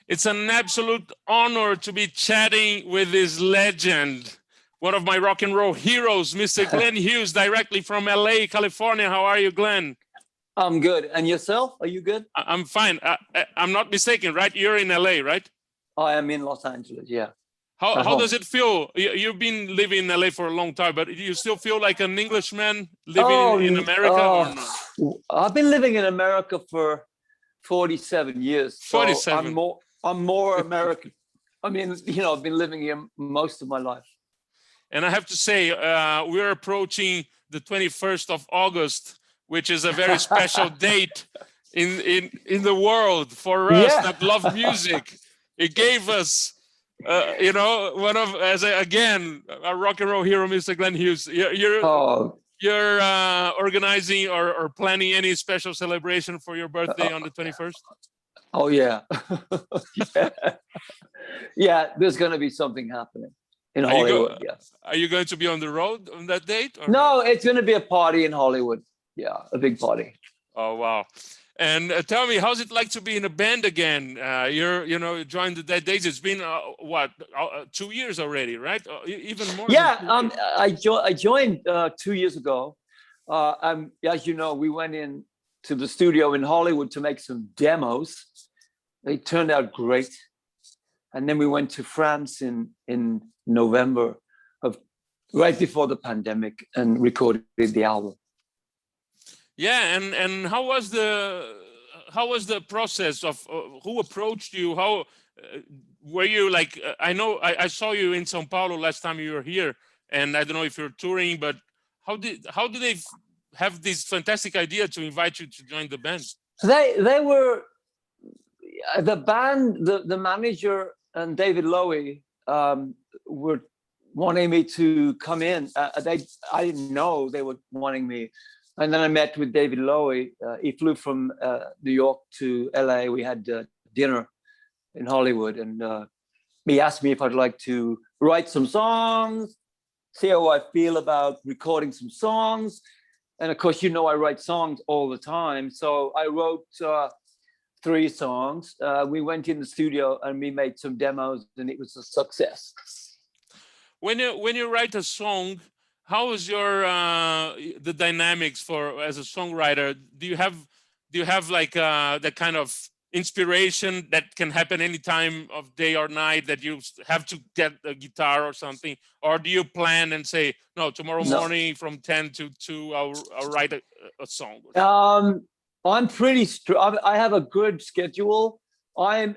It's an absolute honor to be chatting with this legend, one of my rock and roll heroes, Mr. Glenn Hughes, directly from LA, California. How are you, Glenn? I'm good. And yourself? Are you good? I'm fine. I'm not mistaken, right? You're in LA, right? I am in Los Angeles, yeah. How does it feel? You've been living in LA for a long time, but do you still feel like an Englishman living in America or not? I've been living in America for 47 years. So 47. I'm more American. I mean, you know, I've been living here most of my life. And I have to say, we're approaching the 21st of August, which is a very special date in the world for us that love music. It gave us, you know, one of, again, a rock and roll hero, Mr. Glenn Hughes. You're organizing or planning any special celebration for your birthday on the 21st? Oh, yeah. Yeah, there's going to be something happening in Hollywood. Yes. Are you going to be on the road on that date? Or? No, it's going to be a party in Hollywood. Yeah, a big party. Oh, wow. And tell me, how's it like to be in a band again? You know, joined the Dead Days. It's been, what, 2 years already, right? Even more. Yeah, I joined 2 years ago. As you know, we went in to the studio in Hollywood to make some demos. They turned out great. And then we went to France in November right before the pandemic and recorded the album. Yeah, and how was the process of who approached you? How were you like? I know I saw you in São Paulo last time you were here, and I don't know if you're touring, but how did they have this fantastic idea to invite you to join the band? They were the band, the manager and David Lowy were wanting me to come in. I didn't know they were wanting me. And then I met with David Lowy. He flew from New York to LA. We had dinner in Hollywood. And he asked me if I'd like to write some songs, see how I feel about recording some songs. And of course, you know, I write songs all the time. So I wrote 3 songs. We went in the studio and we made some demos and it was a success. When you write a song, how is your the dynamics for as a songwriter? Do you have like that kind of inspiration that can happen any time of day or night that you have to get a guitar or something, or do you plan and say no, tomorrow morning from 10 to 2 I'll write a song? I'm pretty I have a good schedule. I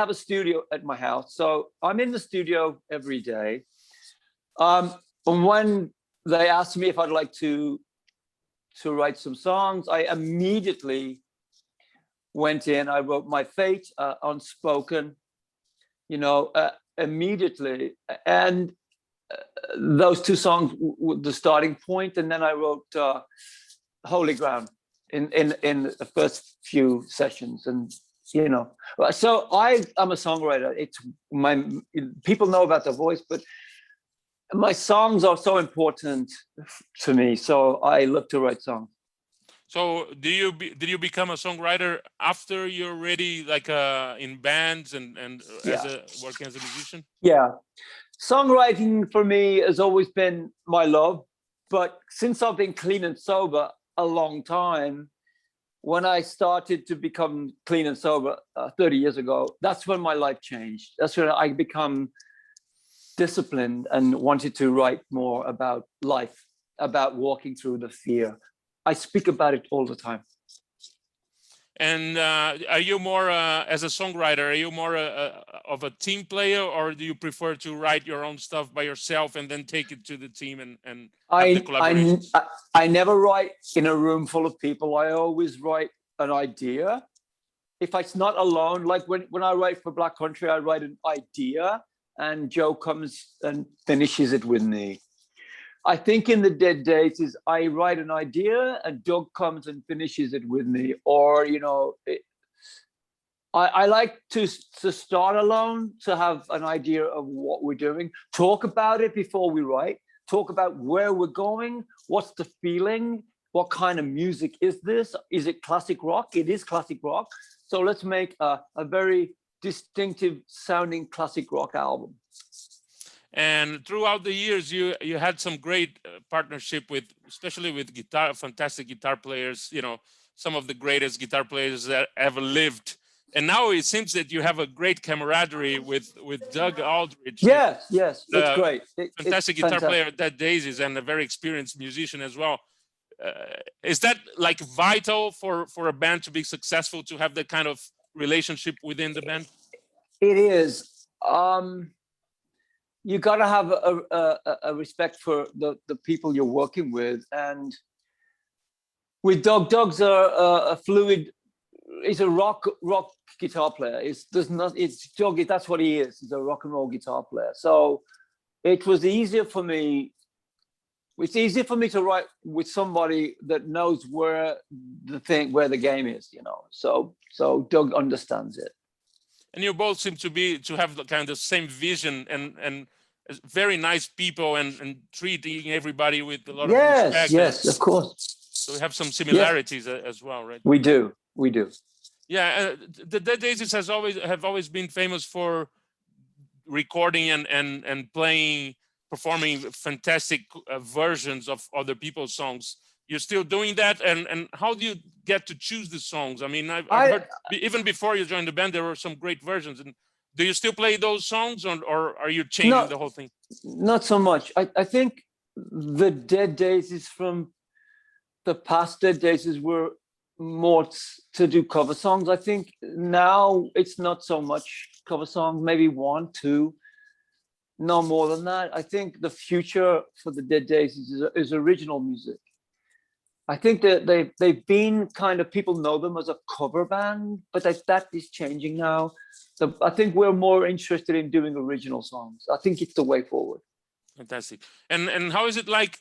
have a studio at my house, so I'm in the studio every day. And when they asked me if I'd like to write some songs, I immediately went in. I wrote My Fate, Unspoken, you know, immediately. And those 2 songs were the starting point. And then I wrote Holy Ground in the first few sessions. And, you know, so I'm a songwriter. It's people know about The Voice, but my songs are so important to me, so I love to write songs. So did you become a songwriter after you're already like in bands and working as a musician? Yeah, songwriting for me has always been my love, but since I've been clean and sober a long time, when I started to become clean and sober 30 years ago, that's when my life changed. That's when I become disciplined and wanted to write more about life, about walking through the fear. I speak about it all the time. And are you more, as a songwriter, are you more of a team player, or do you prefer to write your own stuff by yourself and then take it to the team and have the collaboration? I never write in a room full of people. I always write an idea. If it's not alone, like when I write for Black Country, I write an idea and Joe comes and finishes it with me. I think in the Dead Days is I write an idea and Doug comes and finishes it with me. Or, you know, I like to start alone, to have an idea of what we're doing, talk about it before we write, talk about where we're going, what's the feeling, what kind of music is this? Is it classic rock? It is classic rock. So let's make a very distinctive sounding classic rock album. And throughout the years, you had some great partnership with, especially with fantastic guitar players, you know, some of the greatest guitar players that ever lived. And now it seems that you have a great camaraderie with Dougaldridge. Yes, it's great. Fantastic guitar player at that Daisies and a very experienced musician as well. Is that like vital for a band to be successful, to have that kind of relationship within the band? It is. You got to have a respect for the people you're working with, and with Doug's a fluid. He's a rock guitar player. Doug. That's what he is. He's a rock and roll guitar player. So it was easier for me. It's easier for me to write with somebody that knows where the game is, you know. So Doug understands it. And you both seem to have the kind of same vision and very nice people and treating everybody with a lot of respect. Yes, of course. So we have some similarities as well, right? We do. Yeah, the Dead Daisies have always been famous for recording and performing fantastic versions of other people's songs. You're still doing that, and how do you get to choose the songs? I mean, I've heard even before you joined the band, there were some great versions. And do you still play those songs, or are you changing the whole thing? Not so much. I think the Dead Daisies from the past Dead Daisies were more to do cover songs. I think now it's not so much cover songs, maybe 1, 2, no more than that. I think the future for the Dead Daisies is original music. I think that they've been kind of, people know them as a cover band, but that is changing now. So I think we're more interested in doing original songs. I think it's the way forward. Fantastic. And how is it like,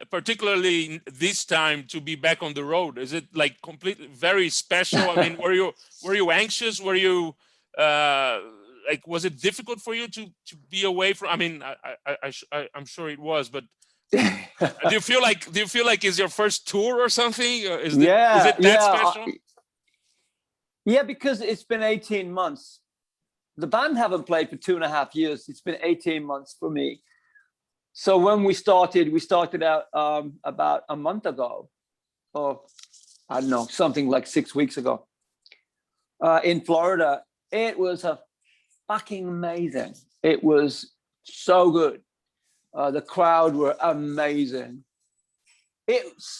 particularly this time, to be back on the road? Is it like completely very special? I mean, were you anxious? Were you like, was it difficult for you to be away from? I mean, I'm sure it was, but do you feel like it's your first tour or something? Is it that special? Yeah, because it's been 18 months. The band haven't played for 2.5 years. It's been 18 months for me. So when we started out about a month ago, or I don't know, something like 6 weeks ago, in Florida. It was fucking amazing. It was so good. The crowd were amazing.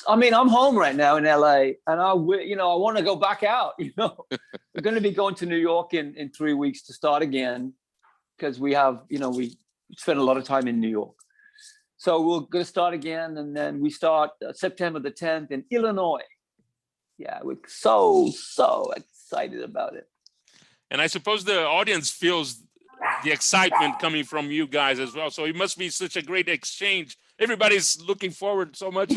I mean, I'm home right now in LA, and I want to go back out. We're going to be going to New York in 3 weeks to start again, because we spent a lot of time in New York. So we're going to start again, and then we start September the 10th in Illinois. Yeah, we're so excited about it. And I suppose the audience feels the excitement coming from you guys as well. So it must be such a great exchange. Everybody's looking forward so much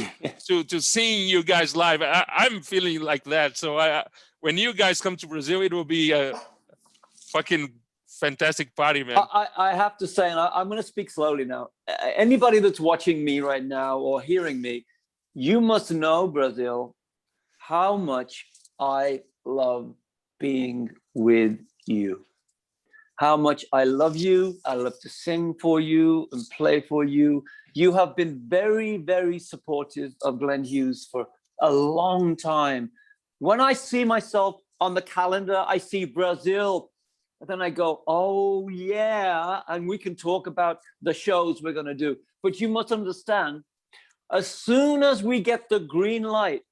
to seeing you guys live. I'm feeling like that. So when you guys come to Brazil, it will be a fucking fantastic party, man. I have to say, and I'm going to speak slowly now. Anybody that's watching me right now or hearing me, you must know, Brazil, how much I love being with you. How much I love you. I love to sing for you and play for you. You have been very, very supportive of Glenn Hughes for a long time. When I see myself on the calendar, I see Brazil, and then I go, oh yeah, and we can talk about the shows we're going to do. But you must understand, as soon as we get the green light,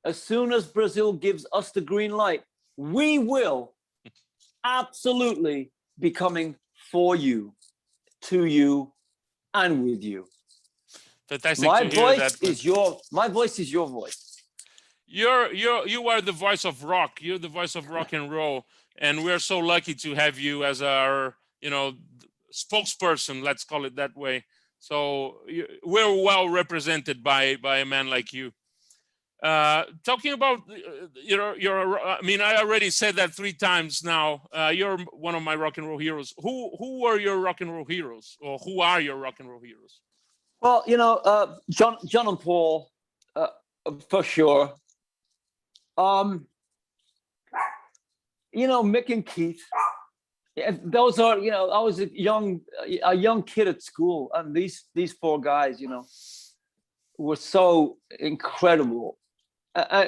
as soon as Brazil gives us the green light, we will absolutely be coming for you, to you, and with you. Fantastic. My voice is your voice. You are the voice of rock. You're the voice of rock and roll, and we're so lucky to have you as our, spokesperson. Let's call it that way. So we're well represented by a man like you. Talking about I mean, I already said that 3 times now. You're one of my rock and roll heroes. Who were your rock and roll heroes, or who are your rock and roll heroes? Well, John and Paul, For sure. Mick and Keith. Yeah, those are, I was a young kid at school, and these four guys, were so incredible.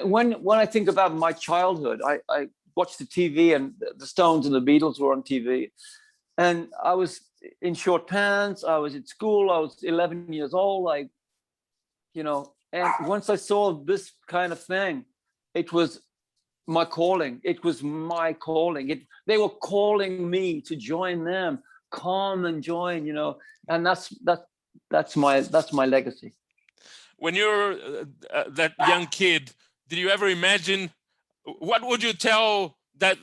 When I think about my childhood, I watched the TV, and the Stones and the Beatles were on TV, and I was in short pants. I was at school. I was 11 years old. And once I saw this kind of thing, it was my calling. It was my calling. They were calling me to join them. Come and join, and that's my legacy. When you're that young kid, did you ever imagine, what would you tell that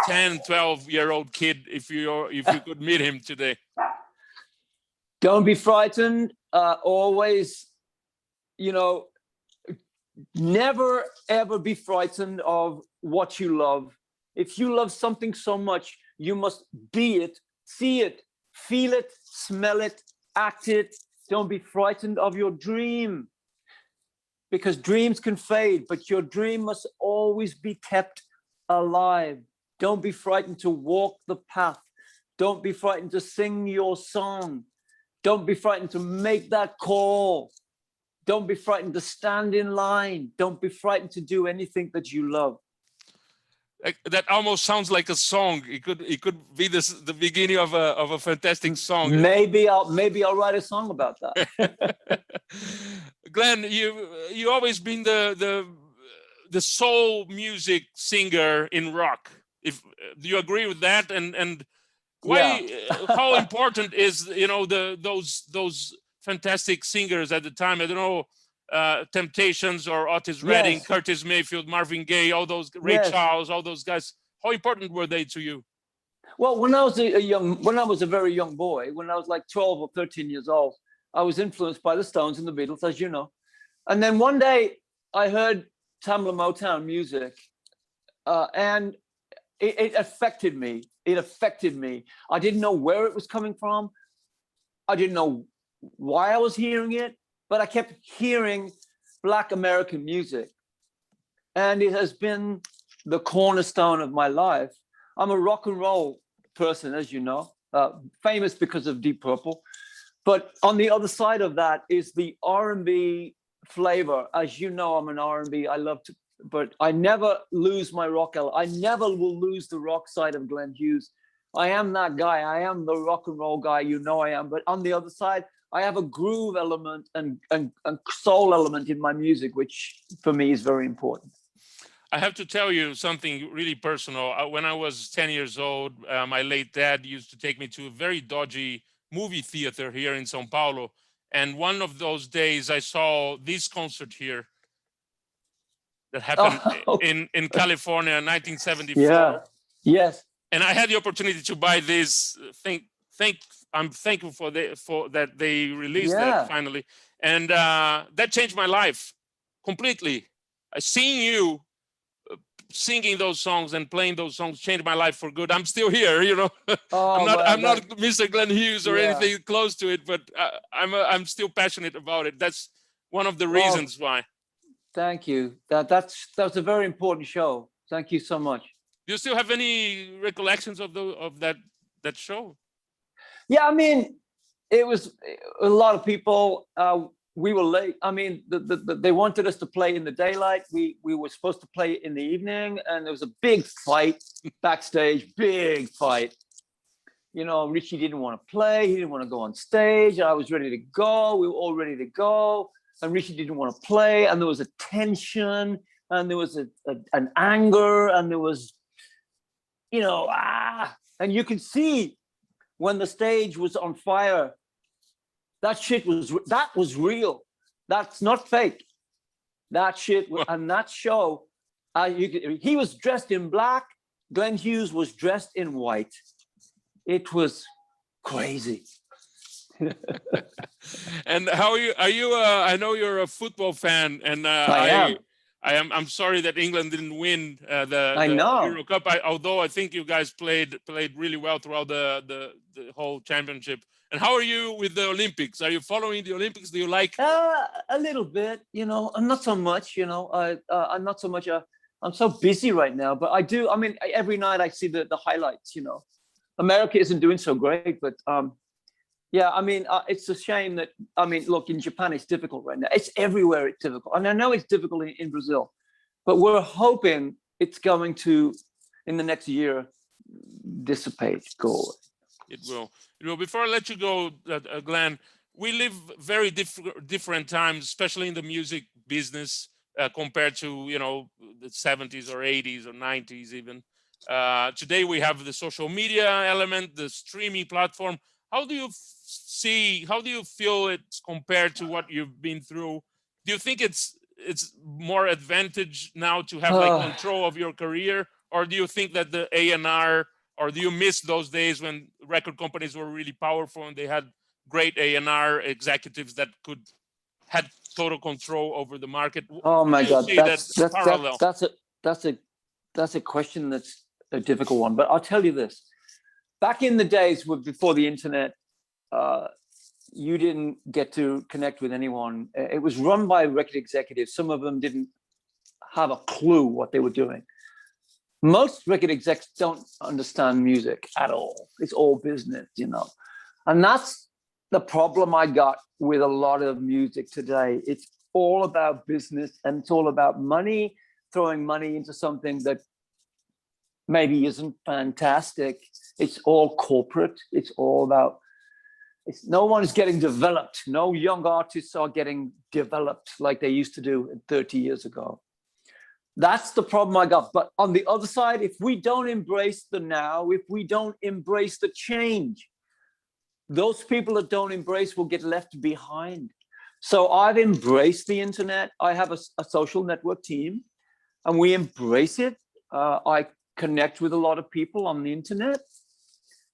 10, 12-year-old kid if you could meet him today? Don't be frightened. Always, never ever be frightened of what you love. If you love something so much, you must be it, see it, feel it, smell it, act it. Don't be frightened of your dream, because dreams can fade, but your dream must always be kept alive. Don't be frightened to walk the path. Don't be frightened to sing your song. Don't be frightened to make that call. Don't be frightened to stand in line. Don't be frightened to do anything that you love. That almost sounds like a song. It could be the beginning of a fantastic song. Maybe I'll write a song about that. Glenn, you always been the soul music singer in rock. Do you agree with that? And why? Yeah. How important is those fantastic singers at the time? I don't know. Temptations or Otis Redding, yes. Curtis Mayfield, Marvin Gaye, all those, Ray yes. Charles, all those guys. How important were they to you? Well, when I was a very young boy, when I was like 12 or 13 years old, I was influenced by the Stones and the Beatles, as you know. And then one day I heard Tamla Motown music, and it affected me. It affected me. I didn't know where it was coming from. I didn't know why I was hearing it. But I kept hearing Black American music, and it has been the cornerstone of my life. I'm a rock and roll person, as you know, famous because of Deep Purple. But on the other side of that is the R&B flavor. As you know, I'm an R&B. I love to, but I never lose my rock element. I never will lose the rock side of Glenn Hughes. I am that guy. I am the rock and roll guy. You know I am. But on the other side, I have a groove element and soul element in my music, which for me is very important. I have to tell you something really personal. When I was 10 years old, my late dad used to take me to a very dodgy movie theater here in São Paulo. And one of those days I saw this concert here that happened in California in 1974. Yeah. Yes. And I had the opportunity to buy this thing. I'm thankful for that they released that finally, and that changed my life completely. Seeing you singing those songs and playing those songs changed my life for good. I'm still here, I'm not Mr. Glenn Hughes or anything close to it, but I'm still passionate about it. That's one of the reasons why. Thank you. That's a very important show. Thank you so much. Do you still have any recollections of that show? Yeah, I mean, it was a lot of people. We were late. I mean, they wanted us to play in the daylight. We were supposed to play in the evening, and there was a big fight backstage. Big fight. Richie didn't want to play. He didn't want to go on stage. I was ready to go. We were all ready to go, and Richie didn't want to play. And there was a tension, and there was an anger, and there was, and you can see. When the stage was on fire, that was real. That's not fake. That shit, and that show, he was dressed in black. Glenn Hughes was dressed in white. It was crazy. And how are you? I know you're a football fan, and I am. I'm sorry that England didn't win the Euro Cup. Although I think you guys played really well throughout the whole championship. And how are you with the Olympics? Are you following the Olympics? Do you like? A little bit, you know. I'm not so much, you know. I'm not so much. I'm so busy right now, but I do. I mean, every night I see the highlights. You know, America isn't doing so great, but yeah. I mean, it's a shame that. I mean, look, in Japan it's difficult right now. It's everywhere. It's difficult, and I know it's difficult in Brazil, but we're hoping it's going to, in the next year, dissipate, go away. It will. It will. Before I let you go, Glenn, we live very different times, especially in the music business, compared to, you know, the 70s or 80s or 90s even. Today we have the social media element, the streaming platform. How do you feel it's compared to what you've been through? Do you think it's more advantage now to have like control of your career, or do you think that the A&R, or do you miss those days when record companies were really powerful and they had great A&R executives that had total control over the market? Oh my God, that's a question that's a difficult one. But I'll tell you this: back in the days before the internet, you didn't get to connect with anyone. It was run by record executives. Some of them didn't have a clue what they were doing. Most record execs don't understand music at all. It's all business, you know. And that's the problem I got with a lot of music today. It's all about business, and it's all about money, throwing money into something that maybe isn't fantastic. It's all corporate. It's all about, no one is getting developed. No young artists are getting developed like they used to do 30 years ago. That's the problem I got. But on the other side, if we don't embrace the now, if we don't embrace the change, those people that don't embrace will get left behind. So I've embraced the internet. I have a social network team, and we embrace it. I connect with a lot of people on the internet.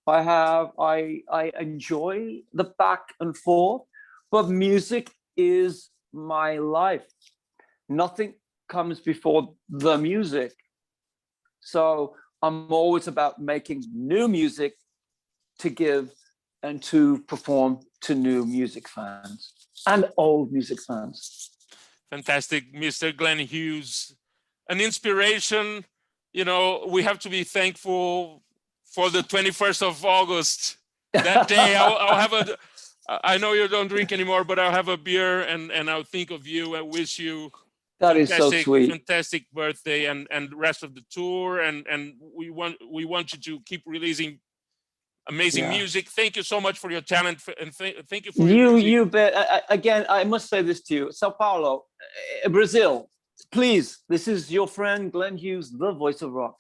I enjoy the back and forth, but music is my life. Nothing comes before the music. So I'm always about making new music to give and to perform to new music fans and old music fans. Fantastic, Mr. Glenn Hughes. An inspiration. You know, we have to be thankful for the 21st of August. That day, I'll have I know you don't drink anymore, but I'll have a beer and I'll think of you and wish you that is so sweet. Fantastic birthday and the rest of the tour. And we want you to keep releasing amazing music. Thank you so much for your talent, and thank you for you bet. Again, I must say this to you, Sao Paulo, Brazil. Please, this is your friend Glenn Hughes, the voice of rock.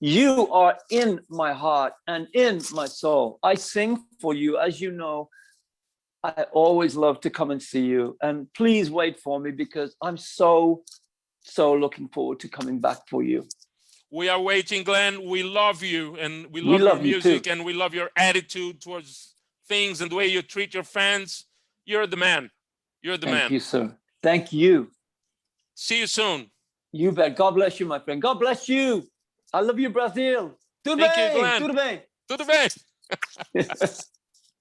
You are in my heart and in my soul. I sing for you, as you know. I always love to come and see you, and please wait for me because I'm so looking forward to coming back for you. We are waiting, Glenn. We love you, and we love your music, and we love your attitude towards things and the way you treat your fans. You're the man. You're the man. Thank you, sir. Thank you. See you soon. You bet. God bless you, my friend. God bless you. I love you, Brazil. Tudo bem. Tudo bem. Tudo bem.